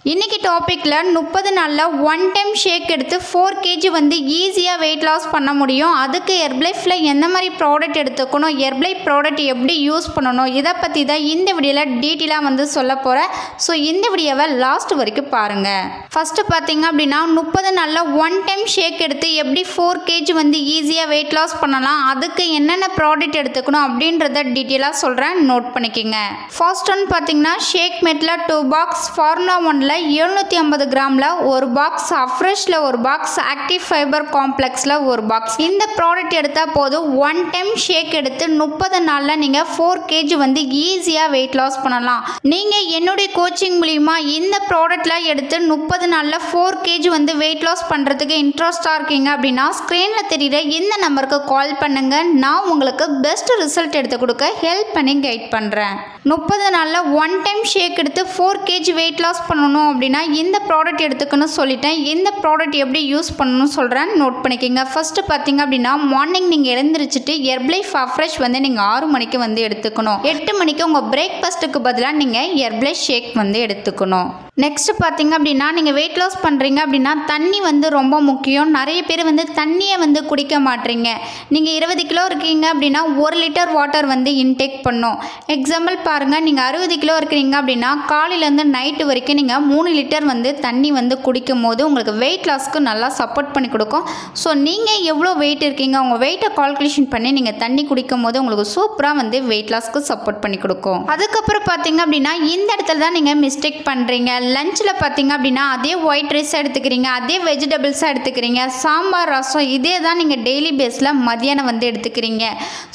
இன்னைக்கு டாபிக்ல 30 நாள்ல ஒன் டைம் ஷேக் எடுத்து 4 kg வந்து ஈஸியா வெயிட் லாஸ் பண்ண முடியும். அதுக்கு ஹெர்பலைஃப்ல என்ன மாதிரி ப்ராடக்ட் எடுத்துக்கணும், ஹெர்பலைஃப் ப்ராடக்ட் எப்படி யூஸ் பண்ணணும், இதை பத்தி தான் இந்த வீடியோல டீட்டெயிலா வந்து சொல்ல போறேன். ஸோ இந்த வீடியோவை லாஸ்ட் வரைக்கும் பாருங்க. ஃபர்ஸ்ட் பாத்தீங்க அப்படின்னா 30 நாள்ல ஒன் டைம் ஷேக் எடுத்து எப்படி 4 kg வந்து ஈஸியா வெயிட் லாஸ் பண்ணலாம், அதுக்கு என்னென்ன ப்ராடக்ட் எடுத்துக்கணும் அப்படின்றத டீட்டெயிலா சொல்றேன், நோட் பண்ணிக்கோங்க. ஃபர்ஸ்ட் ஒன் பாத்தீங்கன்னா ஷேக் மெட்ல 2 பாக்ஸ், ஃபார்முலா 1ல 750 கிராம்ல ஒரு பாக்ஸ், அஃப்ரெஷ்ல ஒரு பாக்ஸ், ஆக்டிவ் ஃபைபர் காம்ப்ளெக்ஸ்ல ஒரு பாக்ஸ். இந்த ப்ராடக்ட் எடுத்தா போதும் ஒன் டைம் ஷேக் எடுத்து 30 நாள்ல நீங்க 4 kg வந்து ஈஸியா வெயிட் லாஸ் பண்ணலாம். நீங்க என்னுடைய கோச்சிங் மூலமா இந்த ப்ராடக்ட்ல எடுத்து 30 நாள்ல 4 kg வந்து வெயிட் லாஸ் பண்றதுக்கு இன்ட்ரெஸ்டா இருக்கீங்க அப்படின்னா ஸ்கிரீன்ல தெரியுற இந்த நம்பருக்கு கால் பண்ணுங்க. நான் உங்களுக்கு பெஸ்ட் ரிசல்ட் எடுத்து கொடுக்க ஹெல்ப் பண்ணி கைட் பண்றேன். 30 நாள்ல ஒன் டைம் ஷேக் எடுத்து 4 kg வெயிட் லாஸ் பண்ணணும் அப்படின்னா இந்த ப்ராடக்ட் எடுத்துக்கணும் சொல்லிட்டேன். இந்த ப்ராடக்ட் எப்படி யூஸ் பண்ணணும்னு சொல்கிறேன், நோட் பண்ணிக்கோங்க. ஃபர்ஸ்ட் பார்த்தீங்க அப்படின்னா மார்னிங் நீங்கள் எழுந்திரிச்சிட்டு ஹெர்பலைஃப் அஃப்ரெஷ் வந்து நீங்கள் 6 மணிக்கு வந்து எடுத்துக்கணும். 8 மணிக்கு உங்கள் பிரேக்ஃபாஸ்ட்டுக்கு பதிலாக நீங்கள் ஹெர்பலைஃப் ஷேக் வந்து எடுத்துக்கணும். நெக்ஸ்ட் பார்த்தீங்க அப்படின்னா நீங்கள் வெயிட் லாஸ் பண்ணுறீங்க அப்படின்னா தண்ணி வந்து ரொம்ப முக்கியம். நிறைய பேர் வந்து தண்ணியை வந்து குடிக்க மாட்டீங்க. நீங்கள் 20 கிலோ இருக்கீங்க அப்படின்னா 1 லிட்டர் வாட்டர் வந்து இன்டேக் பண்ணும். எக்ஸாம்பிள் பாருங்கள், நீங்கள் 60 கிலோ இருக்கிறீங்க அப்படின்னா காலையிலேருந்து நைட்டு வரைக்கும் நீங்கள் 3 லிட்டர் வந்து தண்ணி வந்து குடிக்கும் போது உங்களுக்கு வெயிட் லாஸ்க்கு நல்லா சப்போர்ட் பண்ணி கொடுக்கும். ஸோ நீங்கள் எவ்வளோ வெயிட் இருக்கீங்க உங்கள் வெயிட்டை கால்குலேஷன் பண்ணி நீங்கள் தண்ணி குடிக்கும் போது உங்களுக்கு சூப்பராக வந்து வெயிட் லாஸ்க்கு சப்போர்ட் பண்ணி கொடுக்கும். அதுக்கப்புறம் பார்த்தீங்க அப்படின்னா இந்த இடத்துல தான் நீங்கள் மிஸ்டேக் பண்ணுறீங்க. லஞ்சில் பார்த்தீங்க அப்படின்னா அதே ஒயிட் ரைஸாக எடுத்துக்கிறீங்க, அதே வெஜிடபிள்ஸாக எடுத்துக்கிறீங்க, சாம்பார் ரசம் இதே தான் நீங்கள் டெய்லி பேஸில் மதியானம் வந்து எடுத்துக்கிறீங்க.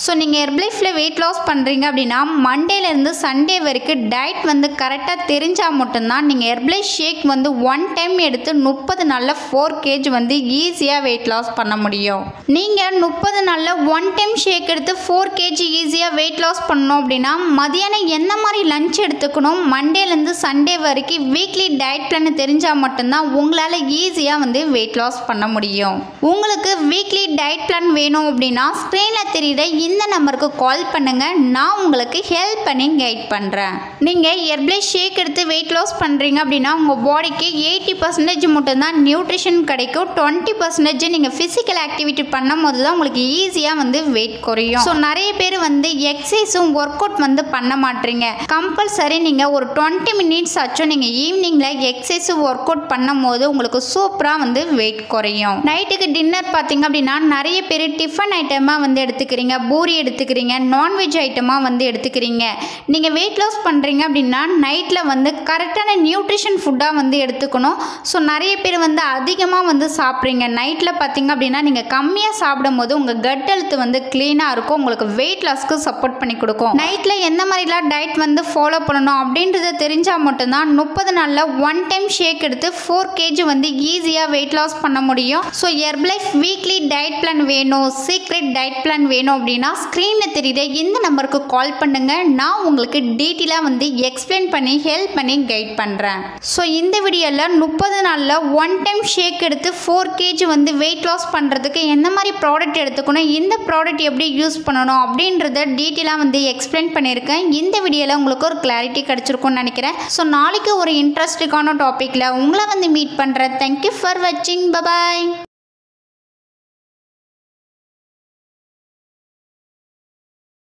ஸோ நீங்கள் ஹெர்பலைஃப்ல வெயிட் லாஸ் பண்ணுறீங்க அப்படின்னா மண்டேலேருந்து சண்டே வரைக்கும் டயட் வந்து கரெக்டாக தெரிஞ்சால் மட்டும்தான் நீங்கள் ஹெர்பலைஃப் ஷேக் வந்து ஒன் டைம் எடுத்து 30 நாளில் 4 kg வந்து ஈஸியாக வெயிட் லாஸ் பண்ண முடியும். நீங்கள் 30 நாளில் ஒன் டைம் ஷேக் எடுத்து 4 kg ஈஸியாக வெயிட் லாஸ் பண்ணணும் அப்படின்னா மதியானம் என்ன மாதிரி லஞ்ச் எடுத்துக்கணும், மண்டேலேருந்து சண்டே வரைக்கும் வீக்லி டயட் பிளான் தெரிஞ்சால் மட்டும்தான் உங்களால் ஈஸியாக வந்து வெயிட் லாஸ் பண்ண முடியும். உங்களுக்கு வீக்லி டயட் பிளான் வேணும் அப்படின்னா ஸ்க்ரீனில் தெரியுற இந்த நம்பருக்கு கால் பண்ணுங்கள். நான் உங்களுக்கு ஹெல்ப் பண்ணி கைட் பண்ணுறேன். நீங்கள் ஹெர்பலைஃப் ஷேக் எடுத்து வெயிட் லாஸ் பண்ணுறீங்க அப்படின்னா உங்கள் பாடிக்கு 80% மட்டும்தான் நியூட்ரிஷன் கிடைக்கும். 20% நீங்கள் ஃபிசிக்கல் ஆக்டிவிட்டி பண்ணும் போது தான் உங்களுக்கு ஈஸியாக வந்து வெயிட் குறையும். ஸோ நிறைய பேர் வந்து எக்ஸசைஸும் ஒர்க் அவுட் வந்து பண்ண மாட்டீங்க. கம்பல்சரி நீங்கள் ஒரு 20 மினிட்ஸ் ஆச்சும் நீங்கள் ஈவினிங்கில் எக்ஸசைஸும் ஒர்க் அவுட் பண்ணும் போது உங்களுக்கு சூப்பராக வந்து வெயிட் குறையும். நைட்டுக்கு டின்னர் பார்த்தீங்க அப்படின்னா நிறைய பேர் டிஃபன் ஐட்டமாக வந்து எடுத்துக்கிறீங்க, பூரி எடுத்துக்கிறீங்க, நான்வெஜ் ஐட்டமாக வந்து எடுத்துக்கிறீங்க. நீங்கள் வெயிட் லாஸ் பண்ணுறீங்க அப்படின்னா நைட்டில் வந்து கரெக்டான நியூட்ரிஷன் ஃபுட்டாக வந்து எடுத்துக்கணும். ஸோ நிறைய பேர் வந்து அதிகமாக வந்து சாப்பிட்றீங்க. நைட்டில் பார்த்தீங்க அப்படின்னா நீங்கள் கம்மியாக சாப்பிடும் போது உங்கள் கட் ஹெல்த் வந்து க்ளீனாக இருக்கும், உங்களுக்கு வெயிட் லாஸ்க்கு சப்போர்ட் பண்ணி கொடுக்கும். நைட்டில் எந்த மாதிரிலாம் டயட் வந்து ஃபாலோ பண்ணணும் அப்படின்றத தெரிஞ்சால் மட்டும்தான் 30 நாளில் ஒன் டைம் ஷேக் எடுத்து 4 kg வந்து ஈஸியாக வெயிட் லாஸ் பண்ண முடியும். So Herbalife weekly diet plan வேணும், சீக்ரெட் டயட் பிளான் வேணும் அப்படின்னா ஸ்க்ரீனில் தெரியுற இந்த நம்பருக்கு கால் பண்ணுங்க. நான் உங்களுக்கு டீட்டெயிலாக வந்து எக்ஸ்பிளைன் பண்ணி ஹெல்ப் பண்ணி கைட் பண்ணுறேன். ஸோ இந்த வீடியோவில் 30 நாளில் ஒன் டைம் ஷேக் எடுத்து 4 kg வந்து வெயிட் லாஸ் பண்ணுறதுக்கு எந்த மாதிரி ப்ராடக்ட் எடுத்துக்கணும், இந்த ப்ராடக்ட் எப்படி யூஸ் பண்ணணும் அப்படின்றத டீட்டெயிலாக வந்து எக்ஸ்பிளைன் பண்ணியிருக்கேன். இந்த வீடியோவில் உங்களுக்கு ஒரு கிளாரிட்டி கிடச்சிருக்கும்னு நினைக்கிறேன். ஸோ நாளைக்கு ஒரு இன்ட்ரெஸ்டிங்கான டாப்பிக்கில் உங்களை வந்து மீட் பண்ணுறேன். தேங்க்யூ ஃபார் வாட்சிங். பபாய்.